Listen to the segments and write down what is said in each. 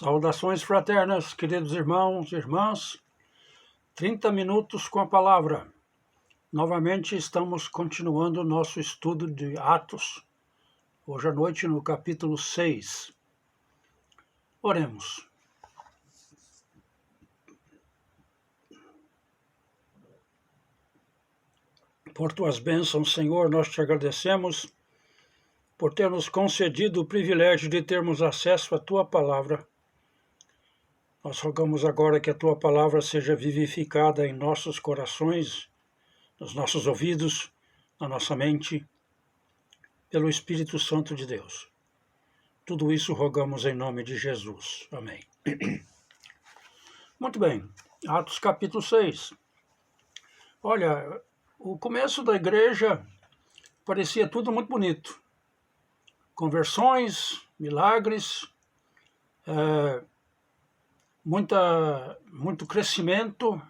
Saudações fraternas, queridos irmãos e irmãs. 30 minutos com a palavra. Novamente estamos continuando o nosso estudo de Atos. Hoje à noite no capítulo 6. Oremos. Por tuas bênçãos, Senhor, nós te agradecemos por ter nos concedido o privilégio de termos acesso à tua palavra. Nós rogamos agora que a tua palavra seja vivificada em nossos corações, nos nossos ouvidos, na nossa mente, pelo Espírito Santo de Deus. Tudo isso rogamos em nome de Jesus. Amém. Muito bem, Atos capítulo 6. Olha, o começo da igreja parecia tudo muito bonito. Conversões, milagres, muito crescimento.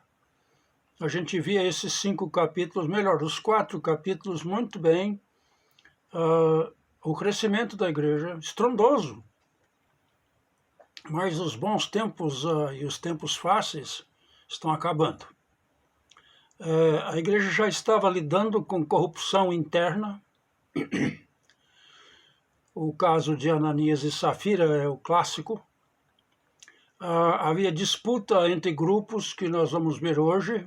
A gente via esses 5 capítulos, melhor, os 4 capítulos muito bem. O crescimento da igreja, estrondoso. Mas os bons tempos e os tempos fáceis estão acabando. A igreja já estava lidando com corrupção interna. O caso de Ananias e Safira é o clássico. Havia disputa entre grupos que nós vamos ver hoje.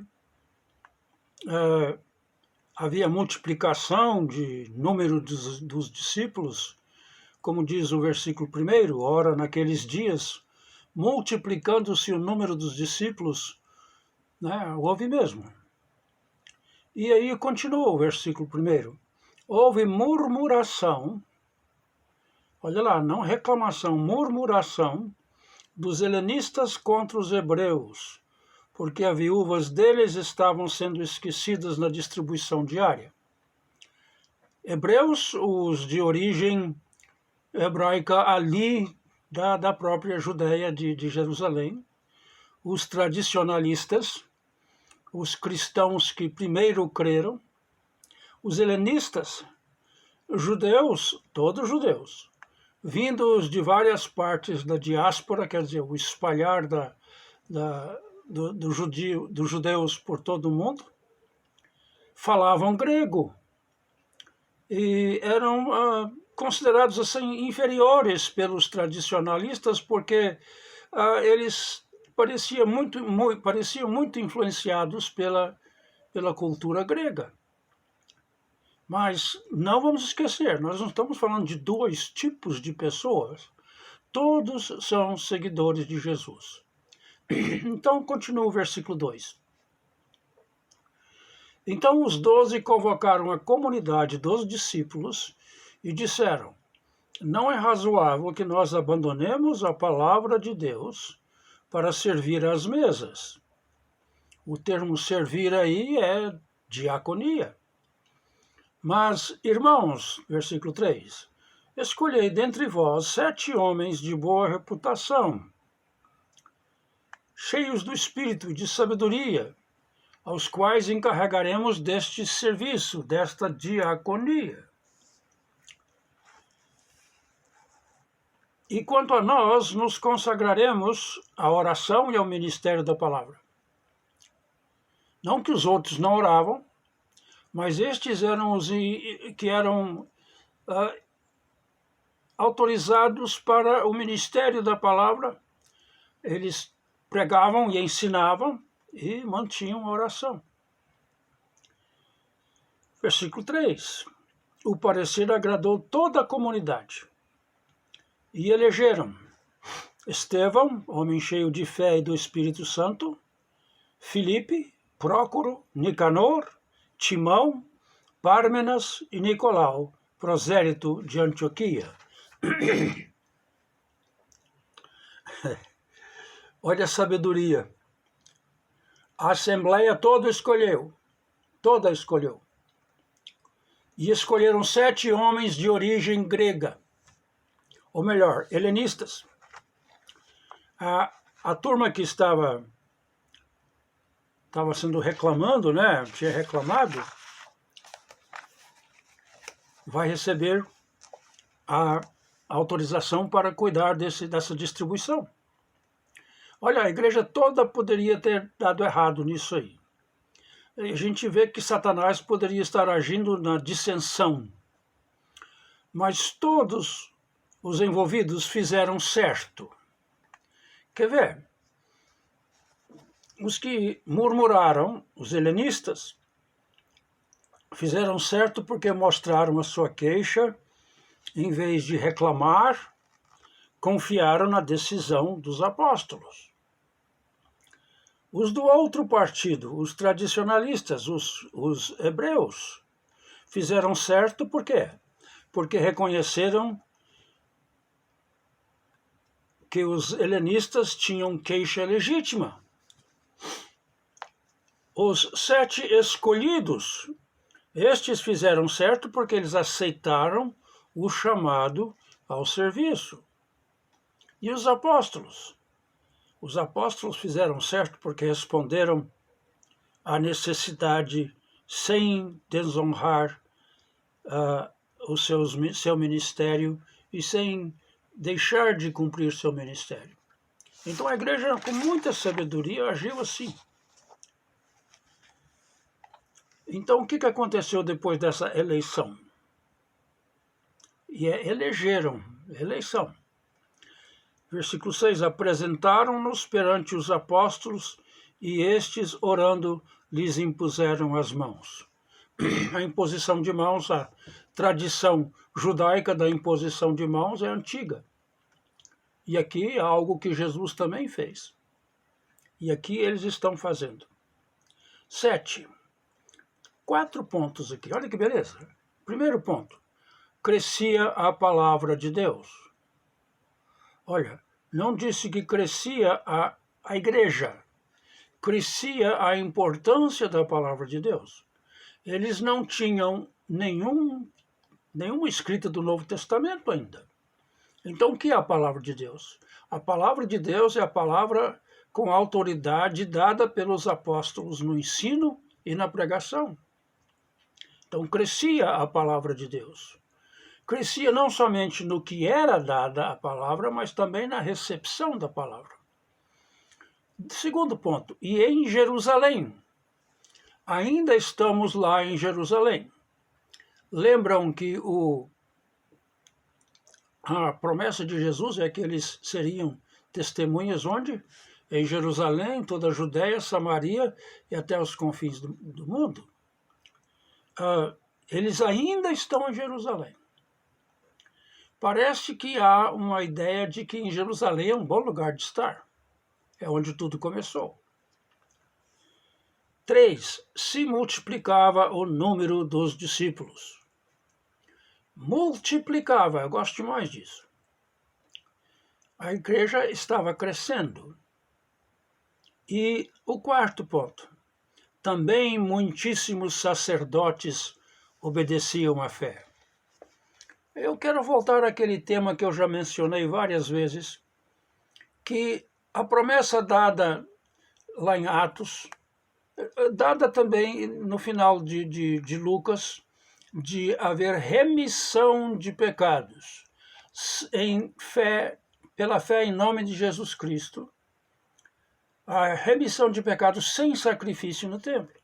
Havia multiplicação de número dos discípulos, como diz o versículo 1, ora, naqueles dias, multiplicando-se o número dos discípulos, houve mesmo. E aí continua o versículo 1, houve murmuração, olha lá, não reclamação, murmuração, dos helenistas contra os hebreus, porque as viúvas deles estavam sendo esquecidas na distribuição diária. Hebreus, os de origem hebraica ali da própria Judéia de Jerusalém, os tradicionalistas, os cristãos que primeiro creram, os helenistas, judeus, todos judeus, vindos de várias partes da diáspora, quer dizer, o espalhar dos judeus por todo o mundo, falavam grego e eram considerados assim inferiores pelos tradicionalistas, porque eles pareciam muito influenciados pela cultura grega. Mas não vamos esquecer, nós não estamos falando de 2 tipos de pessoas. Todos são seguidores de Jesus. Então, continua o versículo 2. Então os 12 convocaram a comunidade dos discípulos e disseram: não é razoável que nós abandonemos a palavra de Deus para servir às mesas. O termo servir aí é diaconia. Mas, irmãos, versículo 3, escolhei dentre vós 7 homens de boa reputação, cheios do espírito e de sabedoria, aos quais encarregaremos deste serviço, desta diaconia. E quanto a nós, nos consagraremos à oração e ao ministério da palavra. Não que os outros não oravam, mas estes eram os que eram autorizados para o ministério da palavra. Eles pregavam e ensinavam e mantinham a oração. Versículo 3. O parecer agradou toda a comunidade. E elegeram Estevão, homem cheio de fé e do Espírito Santo, Filipe, Prócoro, Nicanor, Timão, Pármenas e Nicolau, prosélito de Antioquia. Olha a sabedoria. A assembleia toda escolheu. E escolheram 7 homens de origem grega, ou melhor, helenistas. A turma que estava sendo reclamando, tinha reclamado, vai receber a autorização para cuidar dessa distribuição. Olha, a igreja toda poderia ter dado errado nisso aí. A gente vê que Satanás poderia estar agindo na dissensão, mas todos os envolvidos fizeram certo. Quer ver? Os que murmuraram, os helenistas, fizeram certo porque mostraram a sua queixa, em vez de reclamar, confiaram na decisão dos apóstolos. Os do outro partido, os tradicionalistas, os hebreus, fizeram certo por quê? Porque reconheceram que os helenistas tinham queixa legítima. Os 7 escolhidos, estes fizeram certo porque eles aceitaram o chamado ao serviço. E os apóstolos? Os apóstolos fizeram certo porque responderam à necessidade sem desonrar o seu ministério e sem deixar de cumprir seu ministério. Então a igreja, com muita sabedoria, agiu assim. Então o que aconteceu depois dessa eleição? E elegeram, eleição. Versículo 6, apresentaram-nos perante os apóstolos e estes, orando, lhes impuseram as mãos. A imposição de mãos, a tradição judaica da imposição de mãos é antiga. E aqui é algo que Jesus também fez. E aqui eles estão fazendo. 7. 4 pontos aqui. Olha que beleza. Primeiro ponto. Crescia a palavra de Deus. Olha, não disse que crescia a igreja. Crescia a importância da palavra de Deus. Eles não tinham nenhuma escrita do Novo Testamento ainda. Então, o que é a palavra de Deus? A palavra de Deus é a palavra com autoridade dada pelos apóstolos no ensino e na pregação. Então, crescia a palavra de Deus. Crescia não somente no que era dada a palavra, mas também na recepção da palavra. Segundo ponto, e em Jerusalém. Ainda estamos lá em Jerusalém. Lembram que a promessa de Jesus é que eles seriam testemunhas onde? Em Jerusalém, toda a Judéia, Samaria e até os confins do mundo. Eles ainda estão em Jerusalém. Parece que há uma ideia de que em Jerusalém é um bom lugar de estar. É onde tudo começou. 3. Se multiplicava o número dos discípulos. Multiplicava, eu gosto demais disso. A igreja estava crescendo. E o quarto ponto. Também muitíssimos sacerdotes obedeciam à fé. Eu quero voltar àquele tema que eu já mencionei várias vezes, que a promessa dada lá em Atos, dada também no final de Lucas, de haver remissão de pecados pela fé em nome de Jesus Cristo, a remissão de pecados sem sacrifício no templo.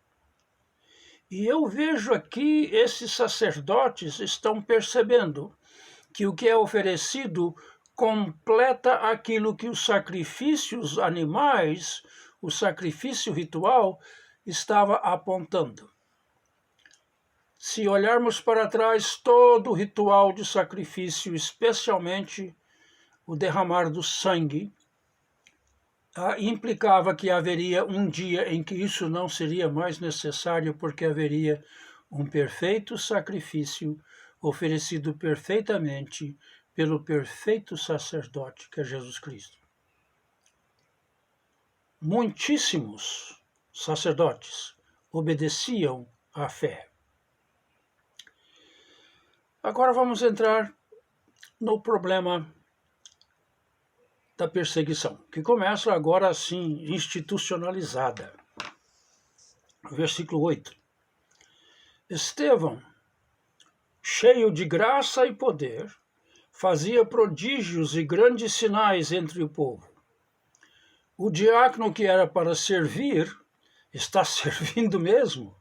E eu vejo aqui esses sacerdotes estão percebendo que o que é oferecido completa aquilo que os sacrifícios animais, o sacrifício ritual, estava apontando. Se olharmos para trás, todo o ritual de sacrifício, especialmente o derramar do sangue, implicava que haveria um dia em que isso não seria mais necessário, porque haveria um perfeito sacrifício oferecido perfeitamente pelo perfeito sacerdote, que é Jesus Cristo. Muitíssimos sacerdotes obedeciam à fé. Agora vamos entrar no problema da perseguição, que começa agora assim, institucionalizada. Versículo 8. Estevão, cheio de graça e poder, fazia prodígios e grandes sinais entre o povo. O diácono que era para servir, está servindo mesmo.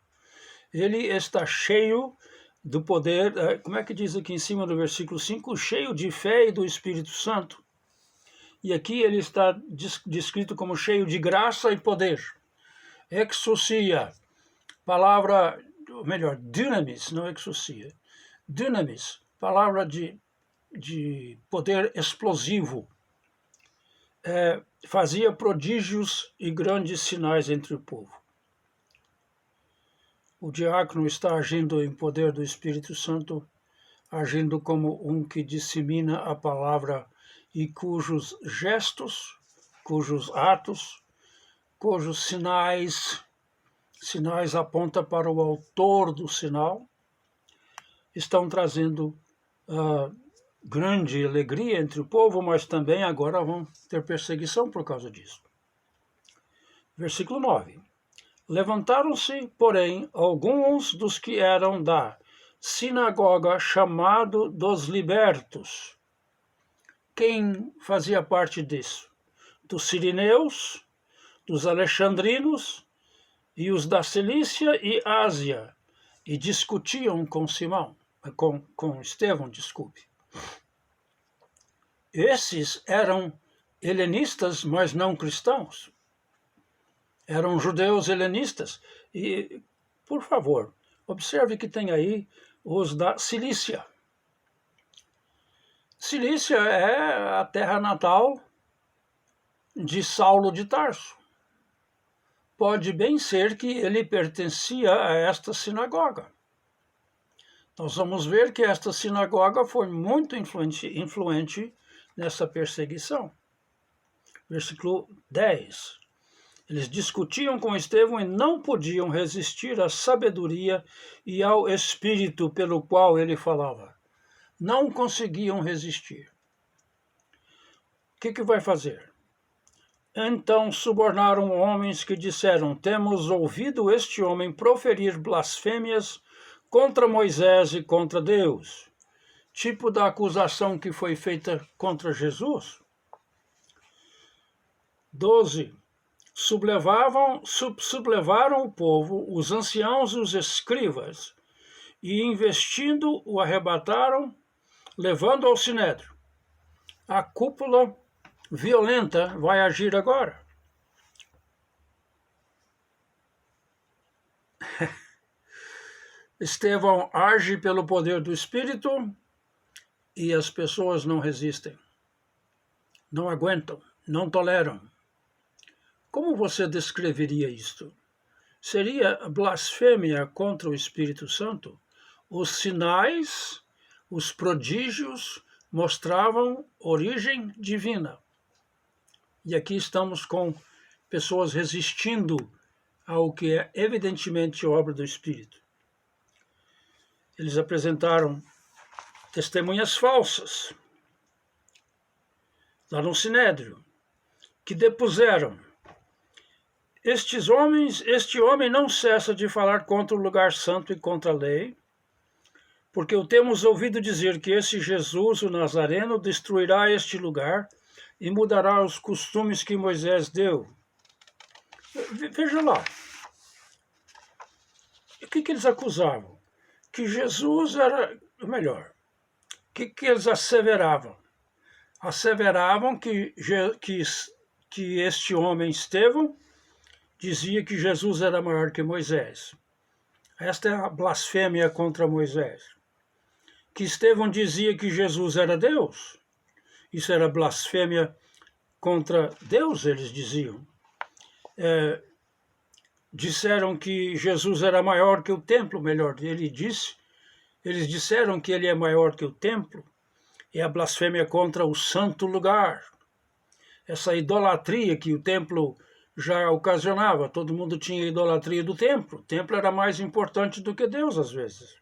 Ele está cheio do poder, como é que diz aqui em cima do versículo 5? Cheio de fé e do Espírito Santo. E aqui ele está descrito como cheio de graça e poder. Exousia, palavra, ou melhor, dunamis, não exousia. Dunamis, palavra de poder explosivo. Fazia prodígios e grandes sinais entre o povo. O diácono está agindo em poder do Espírito Santo, agindo como um que dissemina a palavra e cujos gestos, cujos atos, cujos sinais apontam para o autor do sinal, estão trazendo grande alegria entre o povo, mas também agora vão ter perseguição por causa disso. Versículo 9. Levantaram-se, porém, alguns dos que eram da sinagoga chamado dos libertos. Quem fazia parte disso? Dos sirineus, dos alexandrinos e os da Cilícia e Ásia, e discutiam com Estevão, desculpe. Esses eram helenistas, mas não cristãos. Eram judeus helenistas. E, por favor, observe que tem aí os da Cilícia. Cilícia é a terra natal de Saulo de Tarso. Pode bem ser que ele pertencia a esta sinagoga. Nós vamos ver que esta sinagoga foi muito influente nessa perseguição. Versículo 10. Eles discutiam com Estevão e não podiam resistir à sabedoria e ao espírito pelo qual ele falava. Não conseguiam resistir. O que vai fazer? Então subornaram homens que disseram: temos ouvido este homem proferir blasfêmias contra Moisés e contra Deus. Tipo da acusação que foi feita contra Jesus. 12. Sublevaram o povo, os anciãos e os escribas, e investindo o arrebataram, levando ao sinédrio. A cúpula violenta vai agir agora. Estevão age pelo poder do Espírito e as pessoas não resistem, não aguentam, não toleram. Como você descreveria isto? Seria blasfêmia contra o Espírito Santo? Os sinais, os prodígios mostravam origem divina. E aqui estamos com pessoas resistindo ao que é evidentemente obra do Espírito. Eles apresentaram testemunhas falsas lá no Sinédrio, que depuseram: este homem não cessa de falar contra o lugar santo e contra a lei, porque o temos ouvido dizer que esse Jesus, o Nazareno, destruirá este lugar e mudará os costumes que Moisés deu. Veja lá. O que eles acusavam? Que Jesus era, melhor, o que eles asseveravam? Asseveravam que este homem Estevão dizia que Jesus era maior que Moisés. Esta é a blasfêmia contra Moisés. Que Estevão dizia que Jesus era Deus. Isso era blasfêmia contra Deus, eles diziam. Disseram que Jesus era maior que o templo, melhor, eles disseram que ele é maior que o templo. É a blasfêmia contra o santo lugar. Essa idolatria que o templo já ocasionava. Todo mundo tinha idolatria do templo. O templo era mais importante do que Deus, às vezes.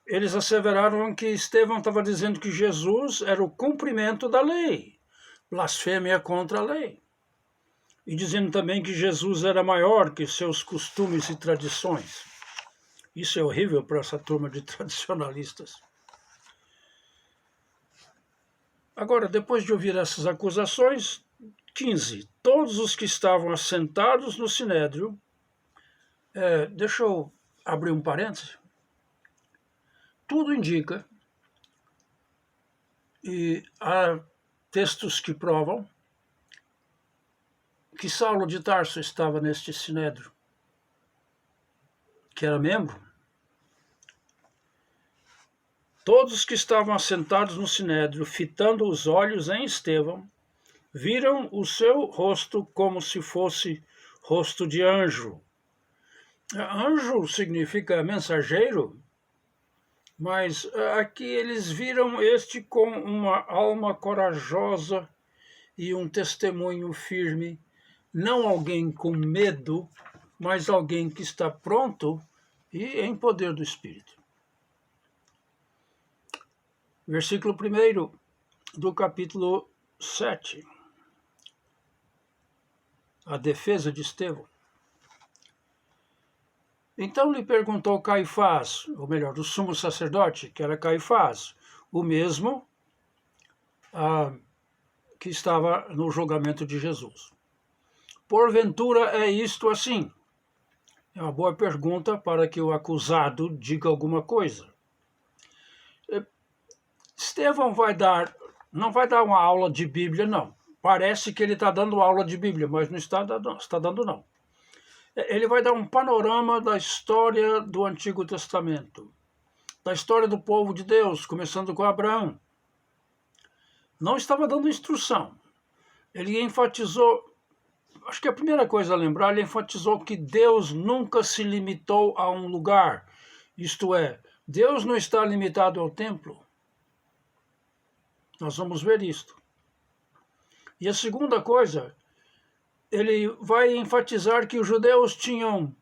Eles asseveraram que Estevão estava dizendo que Jesus era o cumprimento da lei. Blasfêmia contra a lei. E dizendo também que Jesus era maior que seus costumes e tradições. Isso é horrível para essa turma de tradicionalistas. Agora, depois de ouvir essas acusações, 15. Todos os que estavam assentados no sinédrio... deixa eu abrir um parêntese. Tudo indica, e há textos que provam, que Saulo de Tarso estava neste sinédrio, que era membro. Todos os que estavam assentados no sinédrio, fitando os olhos em Estevão, viram o seu rosto como se fosse rosto de anjo. Anjo significa mensageiro, mas aqui eles viram este com uma alma corajosa e um testemunho firme, não alguém com medo, mas alguém que está pronto e em poder do Espírito. Versículo 1 do capítulo 7. A defesa de Estevão. Então lhe perguntou Caifás, ou melhor, o sumo sacerdote, que era Caifás, o mesmo que estava no julgamento de Jesus. Porventura é isto assim? É uma boa pergunta para que o acusado diga alguma coisa. Estevão não vai dar uma aula de Bíblia, não. Parece que ele está dando aula de Bíblia, mas não está dando, não. Ele vai dar um panorama da história do Antigo Testamento, da história do povo de Deus, começando com Abraão. Não estava dando instrução. Ele enfatizou, acho que a primeira coisa a lembrar, ele enfatizou que Deus nunca se limitou a um lugar. Isto é, Deus não está limitado ao templo. Nós vamos ver isto. E a segunda coisa, ele vai enfatizar que os judeus tinham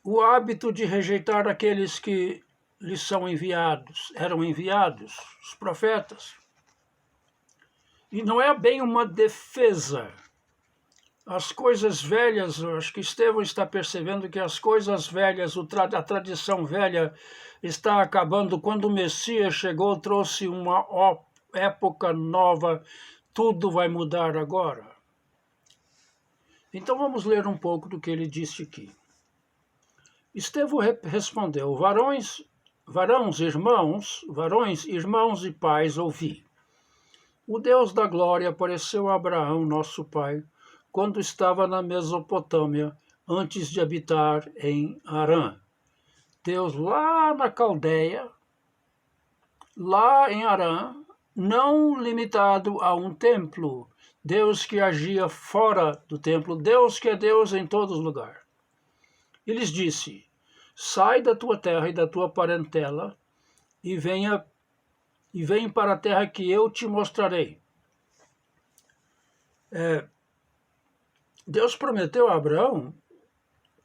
o hábito de rejeitar aqueles que lhes eram enviados, os profetas. E não é bem uma defesa. As coisas velhas, eu acho que Estevão está percebendo que as coisas velhas, a tradição velha está acabando. Quando o Messias chegou, trouxe uma época nova, tudo vai mudar agora. Então vamos ler um pouco do que ele disse aqui. Estevão respondeu: varões, irmãos e pais, ouvi. O Deus da glória apareceu a Abraão, nosso pai, quando estava na Mesopotâmia, antes de habitar em Harã. Deus lá na Caldeia, lá em Harã, não limitado a um templo. Deus que agia fora do templo, Deus que é Deus em todos os lugares. E lhes disse: sai da tua terra e da tua parentela e vem para a terra que eu te mostrarei. Deus prometeu a Abraão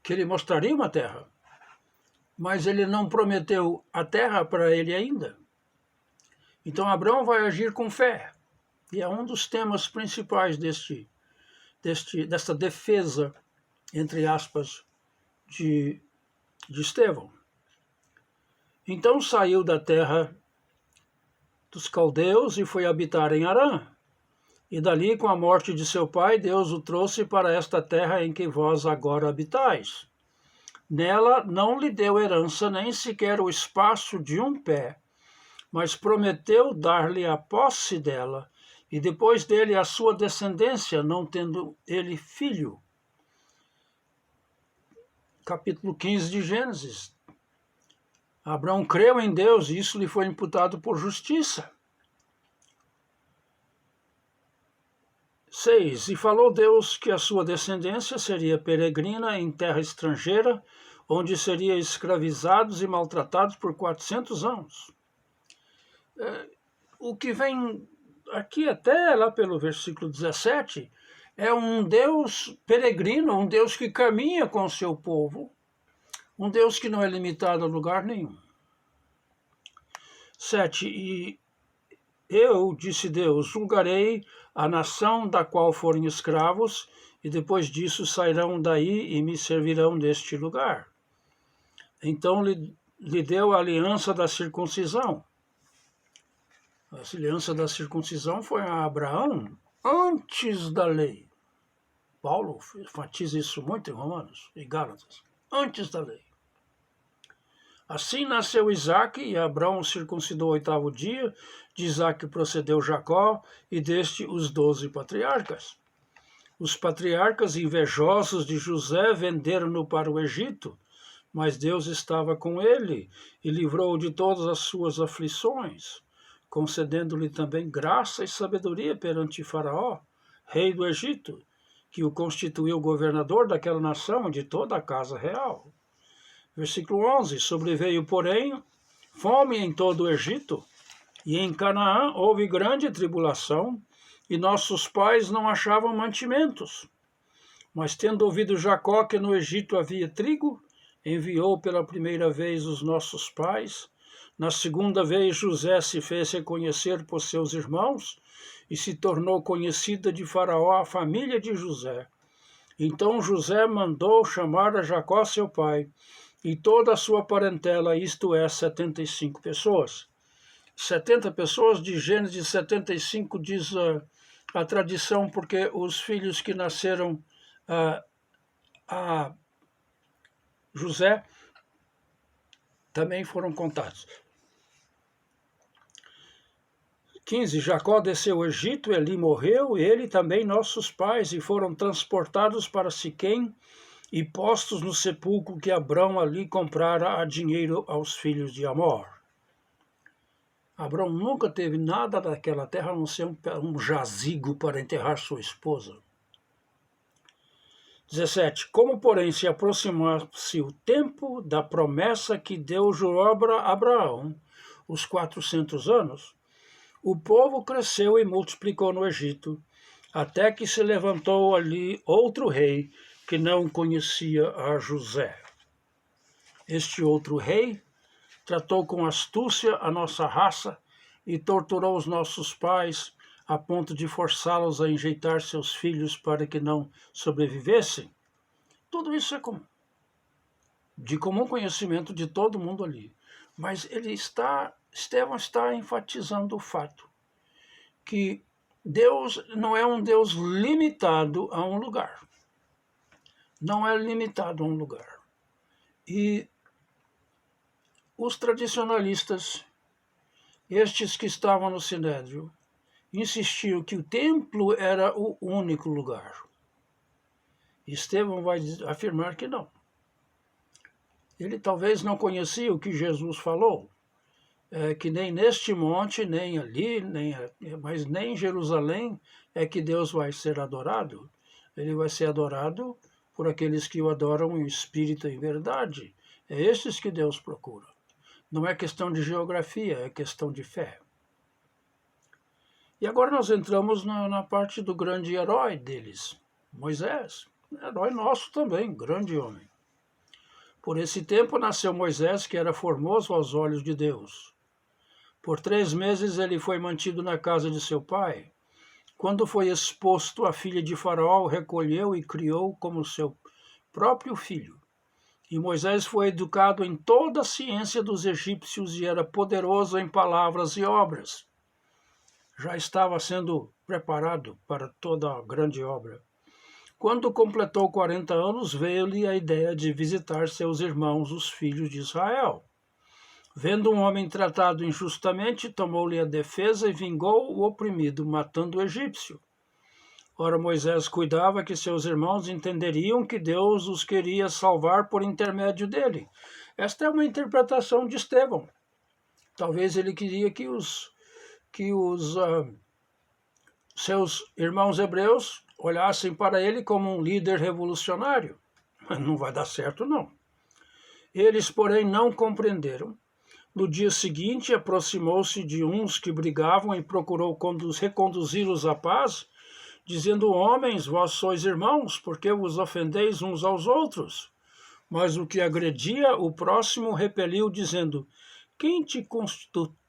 que ele mostraria uma terra, mas ele não prometeu a terra para ele ainda. Então Abraão vai agir com fé. E é um dos temas principais desta defesa, entre aspas, de Estevão. Então saiu da terra dos caldeus e foi habitar em Harã. E dali, com a morte de seu pai, Deus o trouxe para esta terra em que vós agora habitais. Nela não lhe deu herança, nem sequer o espaço de um pé, mas prometeu dar-lhe a posse dela, e depois dele a sua descendência, não tendo ele filho. Capítulo 15 de Gênesis. Abraão creu em Deus e isso lhe foi imputado por justiça. 6. E falou Deus que a sua descendência seria peregrina em terra estrangeira, onde seria escravizados e maltratados por 400 anos. O que vem aqui até lá pelo versículo 17 é um Deus peregrino, um Deus que caminha com o seu povo, um Deus que não é limitado a lugar nenhum. 7. E eu, disse Deus, julgarei a nação da qual forem escravos, e depois disso sairão daí e me servirão deste lugar. Então lhe deu a aliança da circuncisão. A aliança da circuncisão foi a Abraão antes da lei. Paulo enfatiza isso muito em Romanos e Gálatas. Antes da lei. Assim nasceu Isaque, e Abraão circuncidou o 8º dia, de Isaque procedeu Jacó, e deste os 12 patriarcas. Os patriarcas invejosos de José venderam-no para o Egito, mas Deus estava com ele e livrou-o de todas as suas aflições, concedendo-lhe também graça e sabedoria perante Faraó, rei do Egito, que o constituiu governador daquela nação e de toda a casa real. Versículo 11, sobreveio, porém, fome em todo o Egito, e em Canaã houve grande tribulação, e nossos pais não achavam mantimentos. Mas tendo ouvido Jacó que no Egito havia trigo, enviou pela primeira vez os nossos pais. Na segunda vez José se fez reconhecer por seus irmãos, e se tornou conhecida de Faraó a família de José. Então José mandou chamar a Jacó seu pai, e toda a sua parentela, isto é, 75 pessoas. 70 pessoas, de Gênesis 75 diz a tradição, porque os filhos que nasceram a José também foram contados. 15. Jacó desceu ao Egito, ali morreu, ele também nossos pais, e foram transportados para Siquém, e postos no sepulcro que Abrão ali comprara a dinheiro aos filhos de Amor. Abrão nunca teve nada daquela terra, a não ser um jazigo para enterrar sua esposa. 17. Como, porém, se aproximasse o tempo da promessa que Deus jurou a Abraão, os 400 anos, o povo cresceu e multiplicou no Egito, até que se levantou ali outro rei, que não conhecia a José. Este outro rei tratou com astúcia a nossa raça e torturou os nossos pais a ponto de forçá-los a enjeitar seus filhos para que não sobrevivessem. Tudo isso é de comum conhecimento de todo mundo ali. Mas Estevão está enfatizando o fato que Deus não é um Deus limitado a um lugar. Não é limitado a um lugar. E os tradicionalistas, estes que estavam no Sinédrio, insistiam que o templo era o único lugar. Estevão vai afirmar que não. Ele talvez não conhecia o que Jesus falou, que nem neste monte, nem ali, mas nem em Jerusalém é que Deus vai ser adorado. Ele vai ser adorado por aqueles que o adoram em espírito e em verdade. É estes que Deus procura. Não é questão de geografia, é questão de fé. E agora nós entramos na parte do grande herói deles, Moisés. Herói nosso também, grande homem. Por esse tempo nasceu Moisés, que era formoso aos olhos de Deus. Por 3 meses ele foi mantido na casa de seu pai. Quando foi exposto, a filha de Faraó o recolheu e criou como seu próprio filho. E Moisés foi educado em toda a ciência dos egípcios e era poderoso em palavras e obras. Já estava sendo preparado para toda a grande obra. Quando completou 40 anos, veio-lhe a ideia de visitar seus irmãos, os filhos de Israel. Vendo um homem tratado injustamente, tomou-lhe a defesa e vingou o oprimido, matando o egípcio. Ora, Moisés cuidava que seus irmãos entenderiam que Deus os queria salvar por intermédio dele. Esta é uma interpretação de Estevão. Talvez ele queria que os seus irmãos hebreus olhassem para ele como um líder revolucionário. Mas não vai dar certo, não. Eles, porém, não compreenderam. No dia seguinte, aproximou-se de uns que brigavam e procurou reconduzi-los à paz, dizendo: homens, vós sois irmãos, porque vos ofendeis uns aos outros? Mas o que agredia o próximo repeliu, dizendo: quem te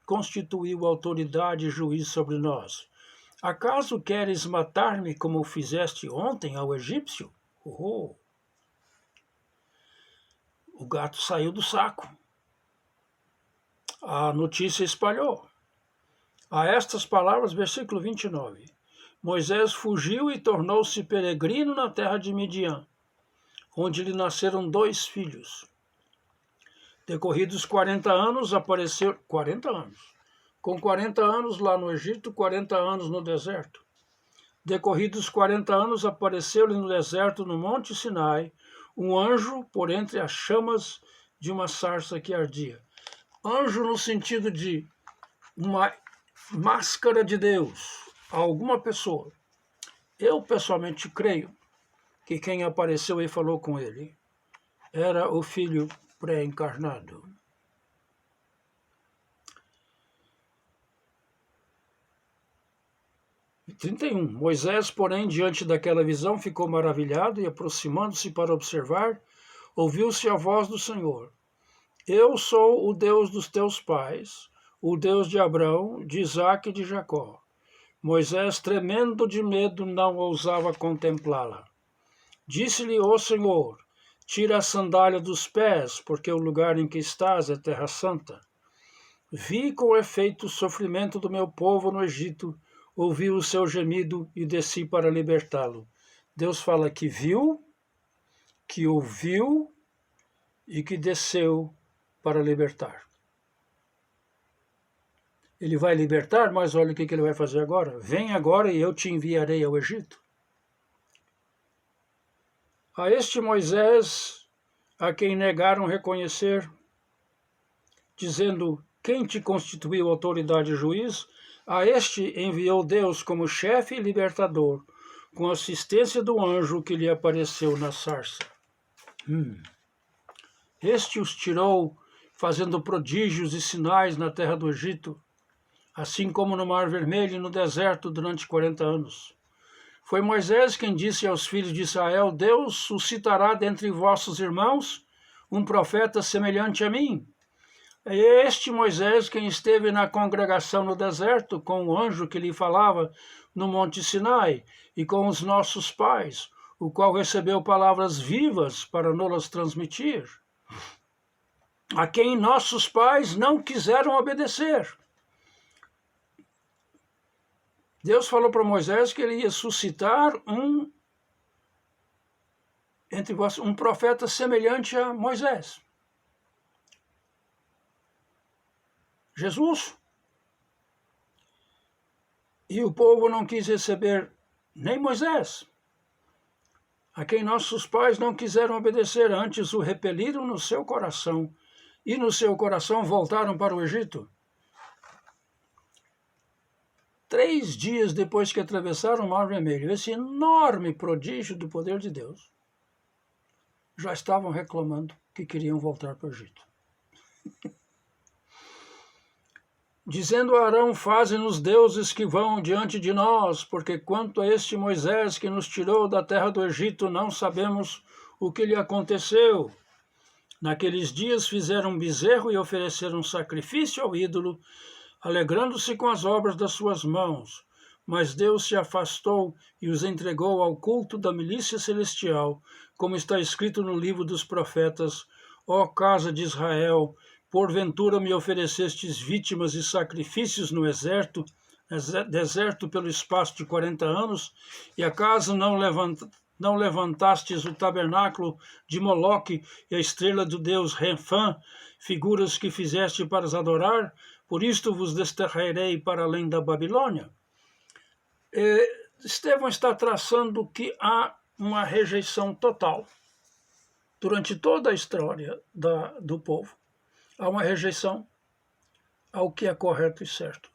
constituiu autoridade e juiz sobre nós? Acaso queres matar-me como fizeste ontem ao egípcio? O gato saiu do saco. A notícia espalhou. A estas palavras, versículo 29. Moisés fugiu e tornou-se peregrino na terra de Midian, onde lhe nasceram 2 filhos. Decorridos 40 anos, apareceu... 40 anos. Com 40 anos lá no Egito, 40 anos no deserto. Decorridos 40 anos, apareceu-lhe no deserto, no Monte Sinai, um anjo por entre as chamas de uma sarça que ardia. Anjo no sentido de uma máscara de Deus a alguma pessoa. Eu, pessoalmente, creio que quem apareceu e falou com ele era o Filho pré-encarnado. E 31. Moisés, porém, diante daquela visão, ficou maravilhado e, aproximando-se para observar, ouviu-se a voz do Senhor. Eu sou o Deus dos teus pais, o Deus de Abraão, de Isaque e de Jacó. Moisés, tremendo de medo, não ousava contemplá-la. Disse-lhe o Senhor, tira a sandália dos pés, porque o lugar em que estás é terra santa. Vi com efeito o sofrimento do meu povo no Egito, ouvi o seu gemido e desci para libertá-lo. Deus fala que viu, que ouviu e que desceu para libertar. Ele vai libertar, mas olha o que ele vai fazer agora. Vem agora e eu te enviarei ao Egito. A este Moisés, a quem negaram reconhecer, dizendo, quem te constituiu autoridade e juiz? A este enviou Deus como chefe e libertador, com assistência do anjo que lhe apareceu na sarça. Este os tirou, fazendo prodígios e sinais na terra do Egito, assim como no Mar Vermelho e no deserto durante 40 anos. Foi Moisés quem disse aos filhos de Israel, Deus suscitará dentre vossos irmãos um profeta semelhante a mim. É este Moisés quem esteve na congregação no deserto, com o anjo que lhe falava no Monte Sinai, e com os nossos pais, o qual recebeu palavras vivas para nos transmitir, a quem nossos pais não quiseram obedecer. Deus falou para Moisés que ele ia suscitar entre vós um profeta semelhante a Moisés. Jesus. E o povo não quis receber nem Moisés, a quem nossos pais não quiseram obedecer, antes o repeliram no seu coração, e no seu coração voltaram para o Egito. 3 dias depois que atravessaram o Mar Vermelho, esse enorme prodígio do poder de Deus, já estavam reclamando que queriam voltar para o Egito. Dizendo a Arão, faze-nos deuses que vão diante de nós, porque quanto a este Moisés que nos tirou da terra do Egito, não sabemos o que lhe aconteceu. Naqueles dias fizeram um bezerro e ofereceram sacrifício ao ídolo, alegrando-se com as obras das suas mãos. Mas Deus se afastou e os entregou ao culto da milícia celestial, como está escrito no livro dos profetas, ó casa de Israel, porventura me oferecestes vítimas e sacrifícios no deserto pelo espaço de 40 anos, e acaso não levantastes o tabernáculo de Moloque e a estrela do deus Renfã, figuras que fizeste para as adorar? Por isto vos desterrarei para além da Babilônia. Estevão está traçando que há uma rejeição total durante toda a história do povo. Há uma rejeição ao que é correto e certo.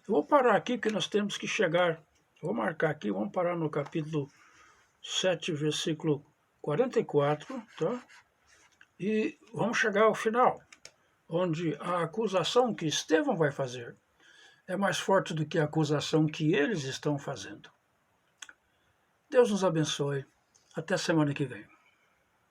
Eu vou parar aqui que nós temos que chegar, vou marcar aqui, vamos parar no capítulo 7, versículo 44, tá? E vamos chegar ao final, onde a acusação que Estevão vai fazer é mais forte do que a acusação que eles estão fazendo. Deus nos abençoe. Até semana que vem.